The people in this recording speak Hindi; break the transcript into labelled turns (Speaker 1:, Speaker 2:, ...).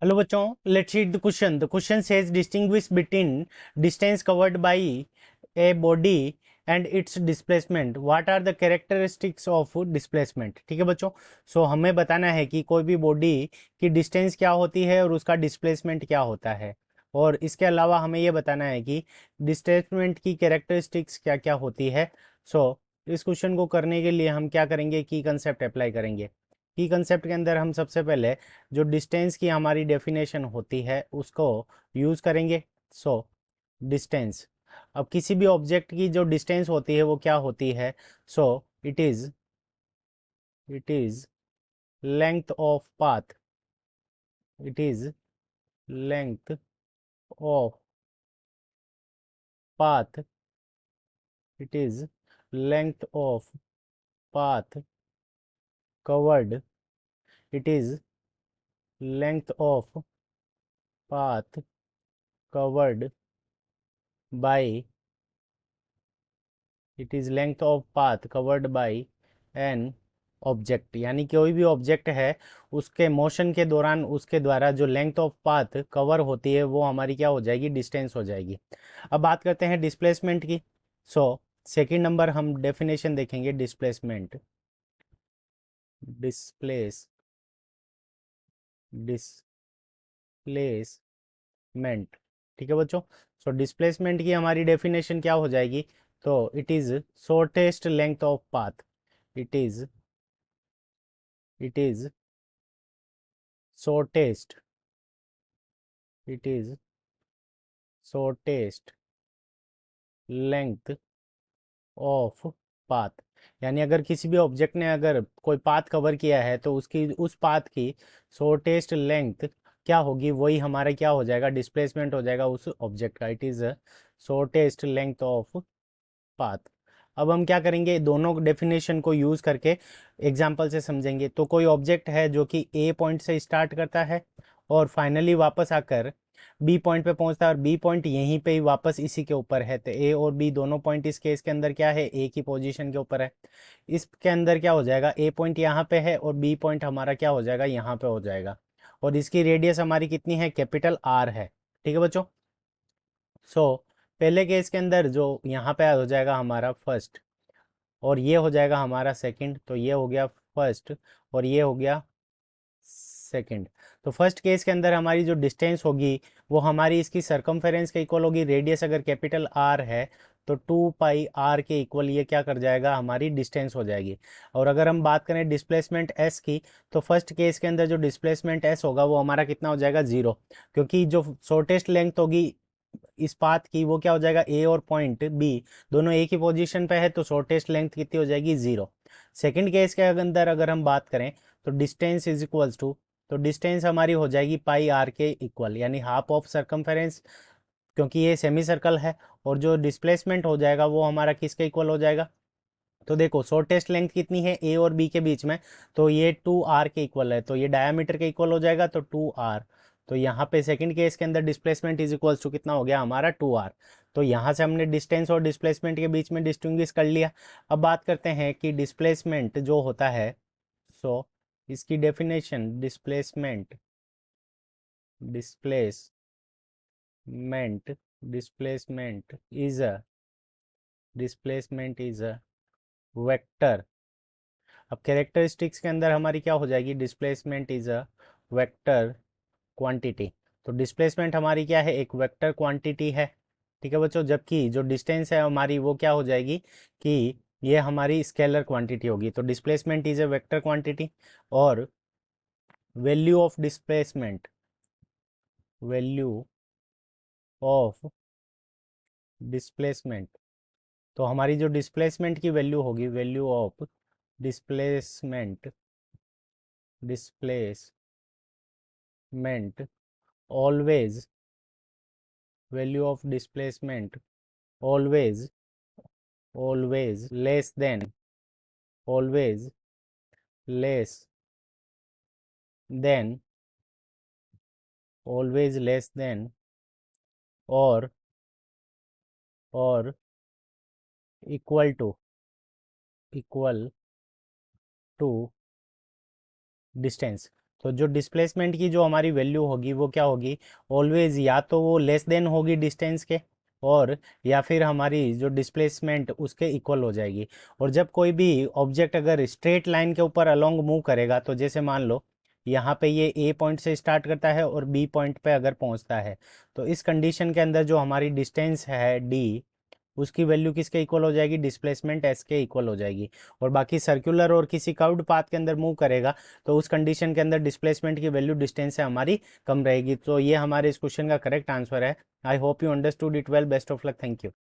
Speaker 1: हेलो बच्चों, let's read the question. The question says distinguish between distance covered by a body and its displacement. What are the characteristics of displacement. ठीक है बच्चों, सो हमें बताना है कि कोई भी बॉडी की डिस्टेंस क्या होती है और उसका डिस्प्लेसमेंट क्या होता है, और इसके अलावा हमें ये बताना है कि डिस्प्लेसमेंट की कैरेक्टरिस्टिक्स क्या क्या होती है। सो इस क्वेश्चन को करने के लिए हम क्या करेंगे, की कंसेप्ट अप्लाई करेंगे। की कंसेप्ट के अंदर हम सबसे पहले जो डिस्टेंस की हमारी डेफिनेशन होती है उसको यूज़ करेंगे। सो डिस्टेंस, अब किसी भी ऑब्जेक्ट की जो डिस्टेंस होती है वो क्या होती है। So it is length of path. It is length of path. It is length of path covered. It is length of path covered by. It is length of path covered by an object, यानी कोई भी ऑब्जेक्ट है उसके मोशन के दौरान उसके द्वारा जो लेंथ ऑफ पाथ कवर होती है वो हमारी क्या हो जाएगी, डिस्टेंस हो जाएगी। अब बात करते हैं डिस्प्लेसमेंट की। सो सेकंड नंबर हम डेफिनेशन देखेंगे डिस्प्लेसमेंट। Displace displacement. ठीक है बच्चों, सो डिस्प्लेसमेंट की हमारी डेफिनेशन क्या हो जाएगी। तो it is it is shortest it is shortest length of path. यानी अगर किसी भी ऑब्जेक्ट ने अगर कोई पाथ कवर किया है तो उसकी उस पाथ की शॉर्टेस्ट लेंथ क्या होगी, वही हमारा क्या हो जाएगा, डिस्प्लेसमेंट हो जाएगा उस ऑब्जेक्ट का। It is shortest length of path. अब हम क्या करेंगे, दोनों डेफिनेशन को यूज करके एग्जाम्पल से समझेंगे। तो कोई ऑब्जेक्ट है जो कि ए पॉइंट से स्टार्ट करता है और फाइनली वापस आकर बी पॉइंट पे पहुंचता है, और बी पॉइंट यहीं पे ही वापस इसी के ऊपर है। तो ए और बी दोनों पॉइंट इस केस के अंदर क्या है, ए की पोजीशन के ऊपर है। इसके अंदर क्या हो जाएगा, ए पॉइंट यहाँ पे है और बी पॉइंट हमारा क्या हो जाएगा, यहाँ पे हो जाएगा। और इसकी रेडियस हमारी कितनी है, कैपिटल आर है। ठीक है बच्चों, सो पहले केस के अंदर जो यहाँ पे हो जाएगा हमारा फर्स्ट, और ये हो जाएगा हमारा सेकंड। तो ये हो गया फर्स्ट और ये हो गया सेकंड। तो फर्स्ट केस के अंदर हमारी जो डिस्टेंस होगी वो हमारी इसकी सरकमफेरेंस के इक्वल होगी। रेडियस अगर कैपिटल आर है तो 2 पाई आर के इक्वल ये क्या कर जाएगा, हमारी डिस्टेंस हो जाएगी। और अगर हम बात करें डिस्प्लेसमेंट एस की, तो फर्स्ट केस के अंदर जो डिस्प्लेसमेंट एस होगा वो हमारा कितना हो जाएगा, 0। क्योंकि जो शॉर्टेस्ट लेंथ होगी इस पाथ की वो क्या हो जाएगा, ए और पॉइंट बी दोनों एक ही पोजीशन पे है, तो शॉर्टेस्ट लेंथ कितनी हो जाएगी, 0। सेकंड केस के अंदर अगर हम बात करें तो डिस्टेंस इज इक्वल्स टू, तो डिस्टेंस हमारी हो जाएगी पाई आर के इक्वल, यानी हाफ ऑफ सरकमफेरेंस, क्योंकि ये सेमी सर्कल है। और जो डिस्प्लेसमेंट हो जाएगा वो हमारा किसके इक्वल हो जाएगा। तो देखो शॉर्टेस्ट लेंथ कितनी है ए और बी के बीच में, तो ये 2r के इक्वल है, तो ये डायमीटर के इक्वल हो जाएगा, तो 2r। तो यहाँ पे सेकंड केस के अंदर डिस्प्लेसमेंट इज इक्वल्स टू कितना हो गया हमारा, 2r। तो यहाँ से हमने डिस्टेंस और डिस्प्लेसमेंट के बीच में डिस्टिंग्विश कर लिया। अब बात करते हैं कि डिस्प्लेसमेंट जो होता है, सो इसकी definition displacement displacement is a displacement is a vector. अब कैरेक्टरिस्टिक्स के अंदर हमारी क्या हो जाएगी, displacement is a vector quantity. तो डिस्प्लेसमेंट हमारी क्या है, एक वेक्टर क्वांटिटी है। ठीक है बच्चों, जबकि जो डिस्टेंस है हमारी वो क्या हो जाएगी कि ये हमारी स्केलर क्वांटिटी होगी। तो displacement is a vector quantity, और value of displacement value of displacement, तो हमारी जो डिस्प्लेसमेंट की वैल्यू होगी, value of displacement displacement always value of displacement always always less than always less than always less than और equal to equal to distance. तो जो डिस्प्लेसमेंट की जो हमारी वैल्यू होगी वो क्या होगी, ऑलवेज या तो वो लेस देन होगी डिस्टेंस के, और या फिर हमारी जो डिस्प्लेसमेंट उसके इक्वल हो जाएगी। और जब कोई भी ऑब्जेक्ट अगर स्ट्रेट लाइन के ऊपर अलोंग मूव करेगा, तो जैसे मान लो यहाँ पे ये ए पॉइंट से स्टार्ट करता है और बी पॉइंट पे अगर पहुँचता है, तो इस कंडीशन के अंदर जो हमारी डिस्टेंस है डी, उसकी वैल्यू किसके इक्वल हो जाएगी, डिस्प्लेसमेंट एस के इक्वल हो जाएगी। और बाकी सर्कुलर और किसी कर्व्ड पाथ के अंदर मूव करेगा, तो उस कंडीशन के अंदर डिस्प्लेसमेंट की वैल्यू डिस्टेंस से हमारी कम रहेगी। तो ये हमारे इस क्वेश्चन का करेक्ट आंसर है। I hope you understood it well. Best of luck. Thank you.